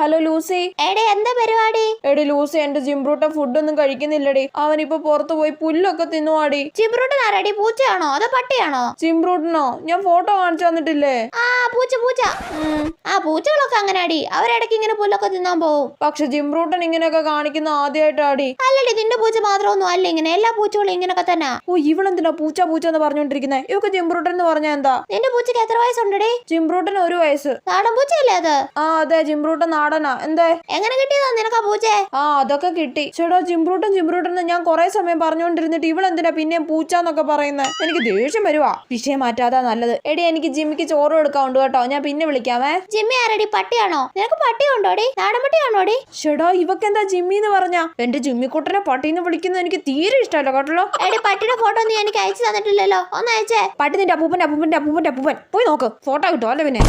Hello Lucy. എടേ എന്താ പരിപാടി? എടി ലൂസി, എന്റെ ജിംബ്രൂട്ട ഫുഡൊന്നും കഴിക്കുന്നില്ലടി. അവനിപ്പോ പുറത്തു പോയി പുല്ലൊക്കെ തിന്നുവാടി. ജിംബ്രൂട്ടൻ ആരാടി? പൂച്ചയാണോ അതോ പട്ടിയാണോ? ജിംബ്രൂട്ടനോ? ഞാൻ ഫോട്ടോ കാണിച്ചു തന്നിട്ടില്ലേ? ആ പൂച്ച പൂച്ച. ആ പൂച്ചകളൊക്കെ അങ്ങനെയാടി, അവരിടയ്ക്ക് ഇങ്ങനെ പുല്ലൊക്കെ തിന്നാൻ പോവും. പക്ഷെ ജിംബ്രൂട്ടൻ ഇങ്ങനെയൊക്കെ കാണിക്കുന്ന ആദ്യമായിട്ടാടി. അല്ലടി, നിന്റെ പൂച്ച മാത്രമൊന്നും അല്ല ഇങ്ങനെ, എല്ലാ പൂച്ചകളും ഇങ്ങനൊക്കെ തന്നെ. ഓ, ഇവളെന്തിനാ പൂച്ച പൂച്ച എന്ന് പറഞ്ഞോണ്ടിരിക്കുന്നത്? ഇവക്ക് ജിംബ്രൂട്ടൻ എന്ന് പറഞ്ഞാ എന്താ? നിന്റെ പൂച്ചക്ക് എത്ര വയസ്സുണ്ടടി? ജിംബ്രൂട്ടൻ 1 വയസ്സ്. നാടൻ പൂച്ചയല്ലേ അത്? ആ അതെ, ജിംബ്രൂട്ടൻ നാടനാ. എന്തേ? എങ്ങനെ കിട്ടിയതാ നിനക്കാ പൂച്ചേ? ആ അതൊക്കെ കിട്ടി. ചേട്ടാ, ജിംബ്രൂട്ടൻ ജിംബ്രൂട്ടൻ ഞാൻ കുറെ സമയം പറഞ്ഞോണ്ടിരുന്നിട്ട് ഇവളെന്തിനാ പിന്നെയും പൂച്ചാന്നൊക്കെ പറയുന്നത്? എനിക്ക് ദേഷ്യം വരുവാ. വിഷയം മാറ്റാതാ നല്ലത്. എടി, എനിക്ക് ജിമ്മിക്ക് ചോറ് കൊടുക്കാറുണ്ട് കേട്ടോ. ഞാൻ പിന്നെ വിളിക്കാമേ. ജിമ്മി ആരടി? പട്ടിയാണോ? നിനക്ക് പട്ടിയുണ്ടോടി? നാടൻ പട്ടിയാണോടി? ചേടാ, ഇവക്കെന്താ ജിമ്മി എന്ന് പറഞ്ഞാ? എന്റെ ജിമ്മിക്കുട്ടനെ പട്ടിന്ന് വിളിക്കുന്നത് എനിക്ക് തീരെ ഇഷ്ടമല്ല കേട്ടല്ലോ. എടി, പട്ടിയുടെ ഫോട്ടോ നീ എനിക്ക് അയച്ചു തന്നിട്ടില്ലല്ലോ, ഒന്ന് അയച്ചേ. പട്ടി നിന്റെ അപ്പൂപ്പൻ പോയി നോക്ക്, ഫോട്ടോ കിട്ടും അല്ലേ പിന്നെ.